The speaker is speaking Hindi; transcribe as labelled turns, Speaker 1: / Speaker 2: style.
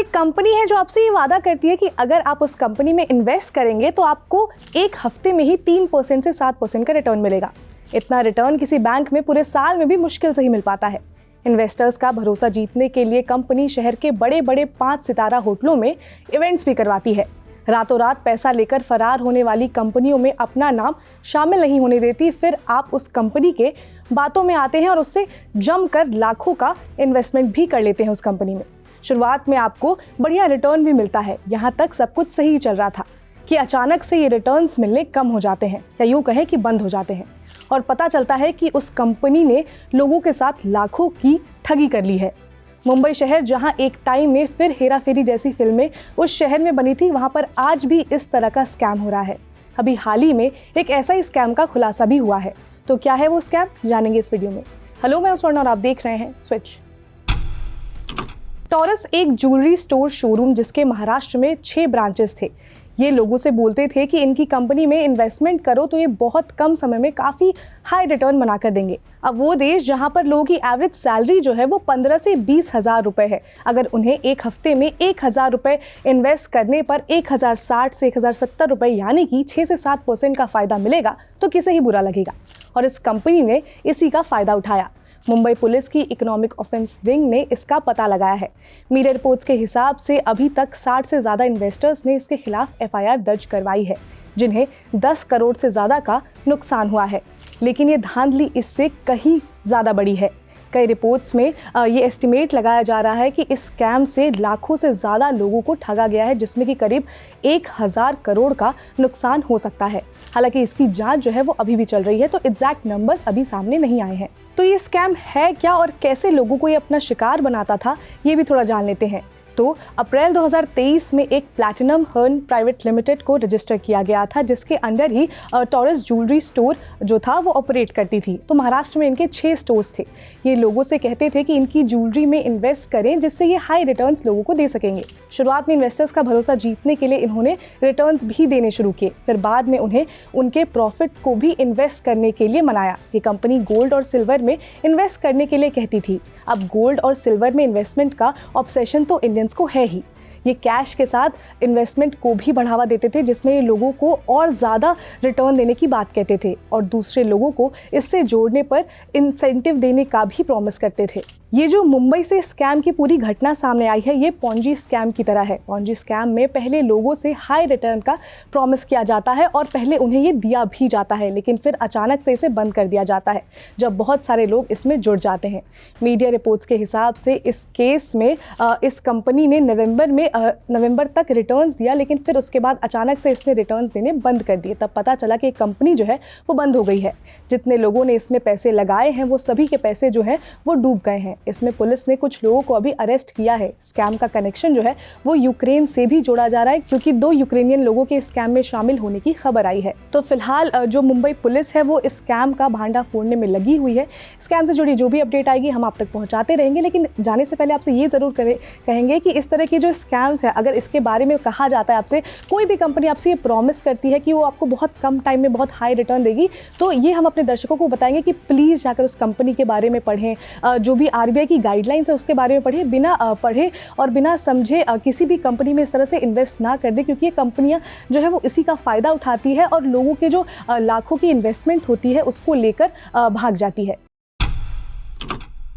Speaker 1: एक कंपनी है जो आपसे ये वादा करती है कि अगर आप उस कंपनी में इन्वेस्ट करेंगे तो आपको एक हफ्ते में ही 3% से 7% का रिटर्न मिलेगा। इतना रिटर्न किसी बैंक में पूरे साल में भी मुश्किल से ही मिल पाता है। इन्वेस्टर्स का भरोसा जीतने के लिए कंपनी शहर के बड़े बड़े 5 सितारा होटलों में इवेंट्स भी करवाती है। रातों रात पैसा लेकर फरार होने वाली कंपनियों में अपना नाम शामिल नहीं होने देती। फिर आप उस कंपनी के बातों में आते हैं और उससे जमकर लाखों का इन्वेस्टमेंट भी कर लेते हैं उस कंपनी में। शुरुआत में आपको बढ़िया रिटर्न भी मिलता है, यहाँ तक सब कुछ सही चल रहा था कि अचानक से ये रिटर्न्स मिलने कम हो जाते हैं या यूँ कहें कि बंद हो जाते हैं और पता चलता है कि उस कंपनी ने लोगों के साथ लाखों की ठगी कर ली है। मुंबई शहर जहां एक टाइम में फिर हेरा फेरी जैसी फिल्में उस शहर में बनी थी, वहां पर आज भी इस तरह का स्कैम हो रहा है। अभी हाल ही में एक ऐसा ही स्कैम का खुलासा भी हुआ है। तो क्या है वो स्कैम, जानेंगे इस वीडियो में। हेलो, मैं स्वर्ण और आप देख रहे हैं स्विच। टॉरस एक ज्वेलरी स्टोर शोरूम जिसके महाराष्ट्र में 6 ब्रांचेस थे। ये लोगों से बोलते थे कि इनकी कंपनी में इन्वेस्टमेंट करो तो ये बहुत कम समय में काफ़ी हाई रिटर्न बना कर देंगे। अब वो देश जहां पर लोगों की एवरेज सैलरी जो है वो 15 से 20 हज़ार रुपये है, अगर उन्हें एक हफ्ते में 1,000 रुपये इन्वेस्ट करने पर 1,060 से 1,070 रुपये यानी कि 6 से 7% का फ़ायदा मिलेगा तो किसे ही बुरा लगेगा। और इस कंपनी ने इसी का फ़ायदा उठाया। मुंबई पुलिस की इकोनॉमिक ऑफेंस विंग ने इसका पता लगाया है। मीडिया रिपोर्ट्स के हिसाब से अभी तक 60 से ज़्यादा इन्वेस्टर्स ने इसके खिलाफ एफआईआर दर्ज करवाई है, जिन्हें 10 करोड़ से ज़्यादा का नुकसान हुआ है। लेकिन ये धांधली इससे कहीं ज़्यादा बड़ी है। कई रिपोर्ट्स में ये एस्टिमेट लगाया जा रहा है कि इस स्कैम से लाखों से ज़्यादा लोगों को ठगा गया है, जिसमें कि करीब 1,000 करोड़ का नुकसान हो सकता है। हालांकि इसकी जांच जो है वो अभी भी चल रही है, तो एग्जैक्ट नंबर्स अभी सामने नहीं आए हैं। तो ये स्कैम है क्या और कैसे लोगों को ये अपना शिकार बनाता था, ये भी थोड़ा जान लेते हैं। तो अप्रैल 2023 में एक प्लैटिनम हर्न प्राइवेट लिमिटेड को रजिस्टर किया गया था, जिसके अंडर ही टॉरस ज्वेलरी स्टोर जो था वो ऑपरेट करती थी। तो महाराष्ट्र में इनके 6 स्टोर्स थे। ये लोगों से कहते थे कि इनकी ज्वेलरी में इन्वेस्ट करें जिससे ये हाई रिटर्न्स लोगों को दे सकेंगे। शुरुआत में इन्वेस्टर्स का भरोसा जीतने के लिए इन्होंने रिटर्न्स भी देने शुरू किए। फिर बाद में उन्हें उनके प्रॉफिट को भी इन्वेस्ट करने के लिए मनाया। ये कंपनी गोल्ड और सिल्वर में इन्वेस्ट करने के लिए कहती थी। अब गोल्ड और सिल्वर में इन्वेस्टमेंट का ऑब्सेशन तो इंडियंस को है ही। ये कैश के साथ इन्वेस्टमेंट को भी बढ़ावा देते थे, जिसमें ये लोगों को और ज़्यादा रिटर्न देने की बात कहते थे और दूसरे लोगों को इससे जोड़ने पर इंसेंटिव देने का भी प्रॉमिस करते थे। ये जो मुंबई से स्कैम की पूरी घटना सामने आई है, ये पॉन्जी स्कैम की तरह है। पॉन्जी स्कैम में पहले लोगों से हाई रिटर्न का प्रॉमिस किया जाता है और पहले उन्हें ये दिया भी जाता है, लेकिन फिर अचानक से इसे बंद कर दिया जाता है जब बहुत सारे लोग इसमें जुड़ जाते हैं। मीडिया रिपोर्ट्स के हिसाब से इस केस में इस कंपनी ने नवंबर तक रिटर्न्स दिया, लेकिन फिर उसके बाद अचानक से इसने रिटर्न्स देने बंद कर दिए। तब पता चला कि कंपनी जो है वो बंद हो गई है। जितने लोगों ने इसमें पैसे लगाए हैं वो सभी के पैसे जो हैं वो डूब गए हैं। इसमें पुलिस ने कुछ लोगों को अभी अरेस्ट किया है। स्कैम का कनेक्शन जो है वो यूक्रेन से भी जोड़ा जा रहा है, क्योंकि 2 यूक्रेनियन लोगों के स्कैम में शामिल होने की खबर आई है। तो फिलहाल जो मुंबई पुलिस है वो इस स्कैम का भांडा फोड़ने में लगी हुई है। स्कैम से जुड़ी जो भी अपडेट आएगी हम आप तक पहुंचाते रहेंगे, लेकिन जाने से पहले आपसे ये जरूर कहेंगे कि इस तरह की जो स्कैम्स है, अगर इसके बारे में कहा जाता है आपसे, कोई भी कंपनी आपसे ये प्रॉमिस करती है कि वो आपको बहुत कम टाइम में बहुत हाई रिटर्न देगी, तो ये हम अपने दर्शकों को बताएंगे कि प्लीज़ जाकर उस कंपनी के बारे में पढ़ें। जो भी आरबीआई की गाइडलाइंस है उसके बारे में पढ़ें। बिना पढ़े और बिना समझे किसी भी कंपनी में इस तरह से इन्वेस्ट ना कर दें, क्योंकि ये कंपनियां जो है वो इसी का फ़ायदा उठाती है और लोगों के जो लाखों की इन्वेस्टमेंट होती है उसको लेकर भाग जाती है।